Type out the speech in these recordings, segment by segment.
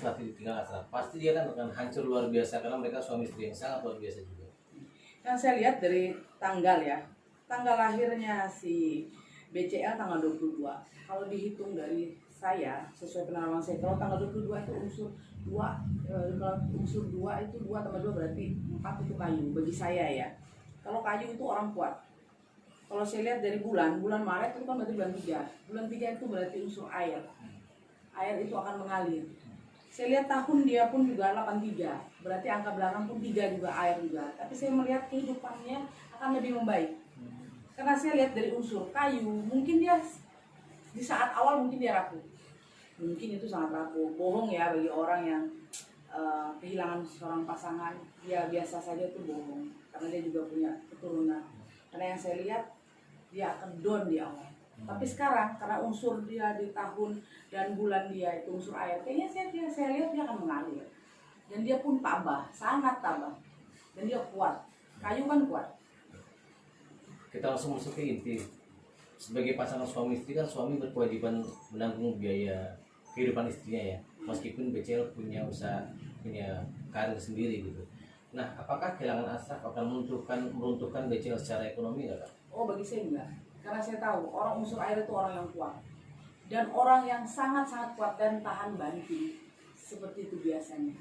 Fatih ditinggal Asra, pasti dia kan akan hancur luar biasa karena mereka suami istri yang sangat luar biasa juga. Yang saya lihat dari tanggal ya, tanggal lahirnya si BCL tanggal 22. Kalau dihitung dari saya, sesuai pengalaman saya, kalau tanggal 22 itu unsur 2, kalau unsur 2 itu 2 tambah 2 berarti 4 itu kayu, bagi saya ya. Kalau kayu itu orang kuat. Kalau saya lihat dari bulan Maret itu kan berarti bulan 3. Bulan 3 itu berarti unsur air. Air itu akan mengalir. Saya lihat tahun dia pun juga 83, berarti angka belakang pun 3 juga air juga. Tapi saya melihat kehidupannya akan lebih membaik. Karena saya lihat dari unsur kayu, mungkin dia di saat awal mungkin dia rapuh. Mungkin itu sangat rapuh. Bohong ya bagi orang yang kehilangan seorang pasangan, dia biasa saja itu bohong. Karena dia juga punya keturunan. Karena yang saya lihat, dia akan down di awal. Tapi sekarang karena unsur dia di tahun dan bulan dia itu unsur air, kayaknya saya lihat dia akan mengalir. Dan dia pun tabah, sangat tabah. Dan dia kuat. Kayu kan kuat. Kita langsung masuk ke inti. Sebagai pasangan suami istri kan suami berkewajiban menanggung biaya kehidupan istrinya ya. Meskipun BCL punya usaha, punya karir sendiri gitu. Nah, apakah kehilangan Asraf akan meruntuhkan BCL secara ekonomi nggak Kak? Oh, bagi saya enggak. Karena saya tahu orang unsur air itu orang yang kuat. Dan orang yang sangat-sangat kuat dan tahan banting. Seperti itu biasanya.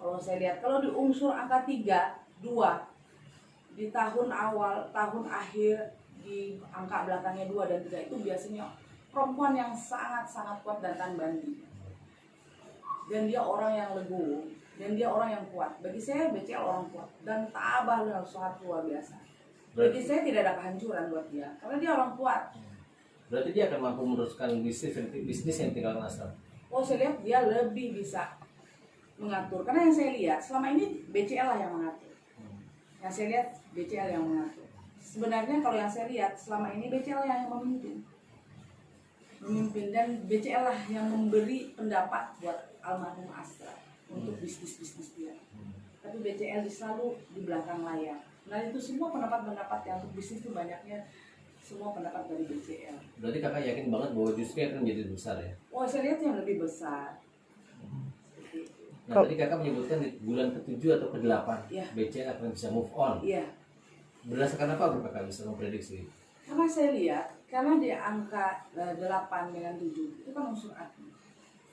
Kalau saya lihat, kalau di unsur angka 3, 2, di tahun awal, tahun akhir, di angka belakangnya 2 dan 3 itu biasanya perempuan yang sangat-sangat kuat dan tahan banting. Dan dia orang yang legowo, dan dia orang yang kuat. Bagi saya BCL orang kuat dan tabah dengan sangat luar biasa. Bagi saya tidak ada kehancuran buat dia, karena dia orang kuat. Berarti dia akan mampu meneruskan bisnis yang tinggal Asraf. Oh, saya lihat dia lebih bisa mengatur. Karena yang saya lihat selama ini BCL lah yang mengatur. Yang saya lihat BCL yang mengatur. Sebenarnya kalau yang saya lihat selama ini BCL yang memimpin dan BCL lah yang memberi pendapat buat almarhum Asra untuk bisnis dia. Tapi BCL selalu di belakang layar. Nah itu semua pendapat-pendapat yang untuk bisnis itu banyaknya semua pendapat dari BCL. Berarti kakak yakin banget bahwa justru akan menjadi besar ya? Oh, saya lihat yang lebih besar. Nah tadi kakak menyebutkan di bulan ke-7 atau ke-8 ya, BCL akan bisa move on. Iya. Berdasarkan apa kakak bisa memprediksi? Karena saya lihat, karena di angka 8 dengan 7 itu kan unsur api.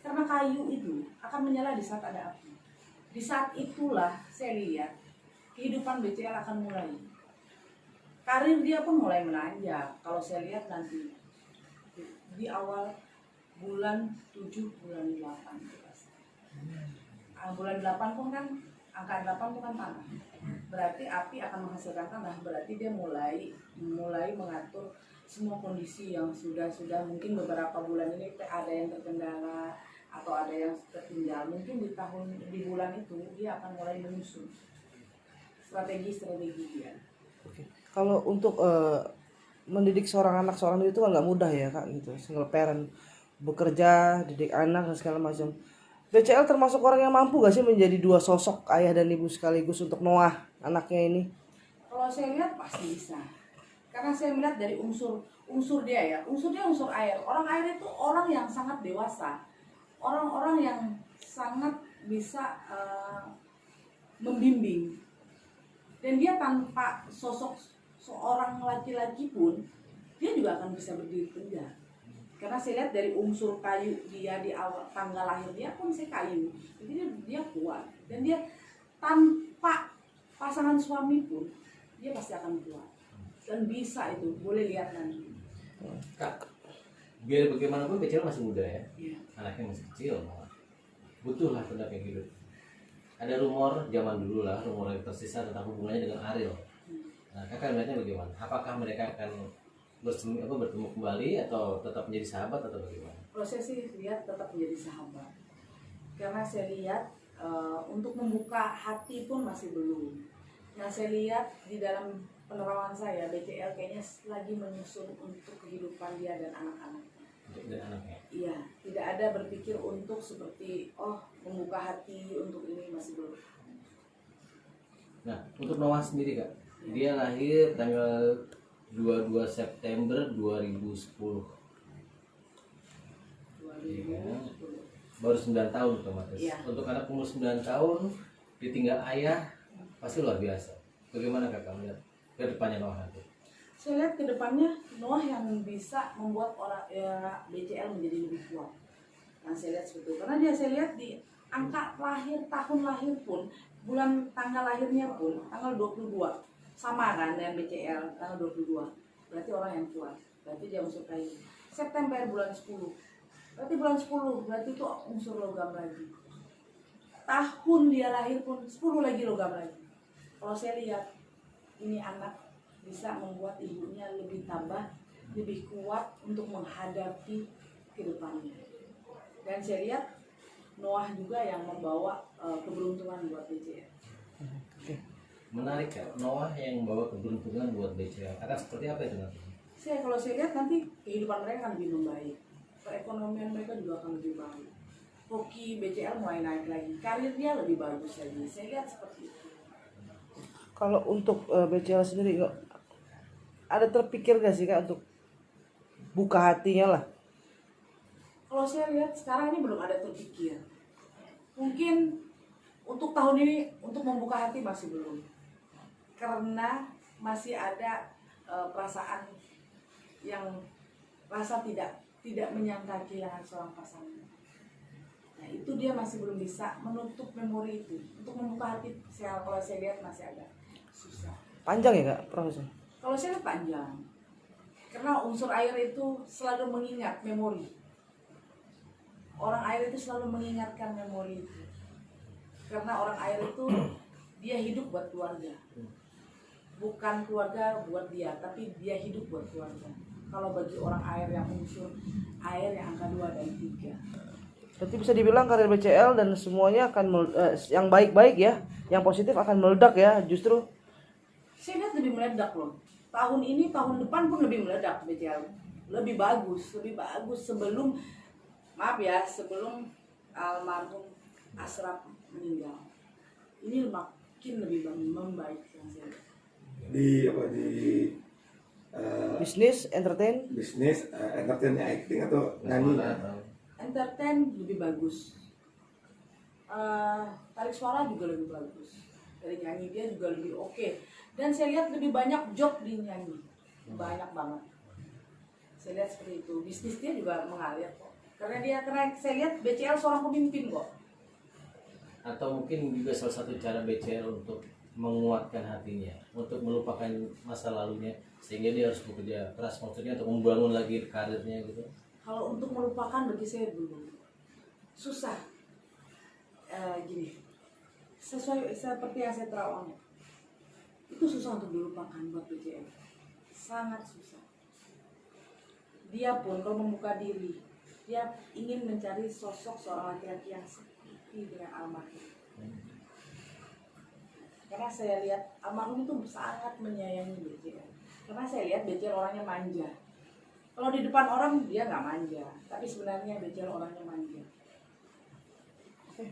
Karena kayu itu akan menyala di saat ada api. Di saat itulah saya lihat kehidupan BCL akan mulai. Karir dia pun mulai menanjak. Kalau saya lihat nanti di awal bulan 7, bulan 8. Bulan 8 pun kan, angka 8 itu kan tanah. Berarti api akan menghasilkan tanah. Berarti dia mulai mengatur semua kondisi yang sudah mungkin beberapa bulan ini ada yang terkendala atau ada yang tertinggal. Mungkin di bulan itu dia akan mulai menyusun strategi dia. Oke. Kalau untuk mendidik seorang anak itu kan nggak mudah ya kak gitu. Single parent, bekerja, didik anak dan segala macam. BCL termasuk orang yang mampu gak sih menjadi dua sosok ayah dan ibu sekaligus untuk Noah anaknya ini? Kalau saya lihat pasti bisa. Karena saya melihat dari unsur dia ya. Unsur dia unsur air. Orang air itu orang yang sangat dewasa. Orang-orang yang sangat bisa membimbing. Dan dia tanpa sosok seorang laki-laki pun, dia juga akan bisa berdiri tegak. Karena saya lihat dari unsur kayu dia di awal tanggal lahir dia pun saya kayu. Jadi dia kuat. Dan dia tanpa pasangan suami pun, dia pasti akan kuat. Dan bisa itu, boleh lihat nanti. Kak, biar bagaimanapun BCL masih muda ya. Iya. Anaknya masih kecil malah. Butuhlah pendamping hidup. Ada rumor zaman dulu lah, rumor yang tersisa tentang hubungannya dengan Ariel. Nah, kakak melihatnya bagaimana? Apakah mereka akan bertemu kembali atau tetap menjadi sahabat atau bagaimana? Proses sih lihat tetap menjadi sahabat. Karena saya lihat untuk membuka hati pun masih belum. Yang saya lihat di dalam penerawangan saya, BCL kayaknya lagi menyusun untuk kehidupan dia dan anak-anaknya. Dan anaknya? Iya, tidak ada berpikir untuk seperti membuka hati untuk ini, masih belum. Nah, untuk Noah sendiri kak, dia lahir tanggal 22 September 2010. 2010. baru 9 tahun otomatis. Iya. Untuk anak umur 9 tahun ditinggal ayah pasti luar biasa. Bagaimana kakak melihat ke depannya Noah nanti? Saya lihat ke depannya Noah yang bisa membuat orang ya, BCL menjadi lebih kuat. Nah, saya lihat seperti itu. Karena dia saya lihat di angka lahir, tahun lahir pun, bulan tanggal lahirnya pun tanggal 22. Sama kan dengan BCL tanggal 22. Berarti orang yang kuat. Berarti dia unsur kayu. September bulan 10. Berarti bulan 10, berarti itu unsur logam lagi. Tahun dia lahir pun 10 lagi logam lagi. Kalau saya lihat ini anak bisa membuat ibunya lebih tambah, lebih kuat untuk menghadapi kedepannya. Dan saya lihat Noah juga yang membawa keberuntungan buat BCL. Menarik ya, Noah yang membawa keberuntungan buat BCL. Akan seperti apa itu nanti? Kalau saya lihat nanti kehidupan mereka akan lebih membaik, perekonomian mereka juga akan lebih baik. Hoki BCL mulai naik lagi, karir dia lebih bagus lagi. Saya lihat seperti itu. Kalau untuk BCL sendiri nggak ada terpikir gak sih kak untuk buka hatinya lah? Kalau saya lihat sekarang ini belum ada terpikir. Mungkin untuk tahun ini untuk membuka hati masih belum, karena masih ada perasaan yang rasa tidak menyangka kehilangan seorang pasangan. Nah itu dia masih belum bisa menutup memori itu. Untuk membuka hati, kalau saya lihat masih agak susah. Panjang ya kak prosesnya? Kalau saya lihat panjang, karena unsur air itu selalu mengingat memori. Orang air itu selalu mengingatkan memori itu. Karena orang air itu dia hidup buat keluarga. Bukan keluarga buat dia, tapi dia hidup buat keluarga. Kalau bagi orang air yang unsur air yang angka 2 dan 3. Berarti bisa dibilang karir BCL dan semuanya akan yang baik-baik ya, yang positif akan meledak ya justru. Saya lihat lebih meledak loh. Tahun ini, tahun depan pun lebih meledak BCL. Lebih bagus sebelum sebelum almarhum Ashraf meninggal. Ini makin lebih membaik yang saya lihat. Di Bisnis, entertain. entertainnya acting atau nyanyi? Entertain lebih bagus. Tarik suara juga lebih bagus. Dari nyanyi dia juga lebih oke. Dan saya lihat lebih banyak job di nyanyi. Banyak banget. Saya lihat seperti itu. Bisnis dia juga mengalir kok. Karena saya lihat BCL seorang pemimpin kok. Atau mungkin juga salah satu cara BCL untuk menguatkan hatinya, untuk melupakan masa lalunya, sehingga dia harus bekerja keras, maksudnya untuk membangun lagi karirnya gitu. Kalau untuk melupakan bagi saya belum susah. Gini, seperti yang saya terawang, itu susah untuk dilupakan buat BCL, sangat susah. Dia pun kalau membuka diri, dia ingin mencari sosok seorang laki-laki yang seperti dengan almarhum. Karena saya lihat almarhum itu sangat menyayangi BCL. Karena saya lihat BCL orangnya manja. Kalau di depan orang dia nggak manja, tapi sebenarnya BCL orangnya manja. Oke.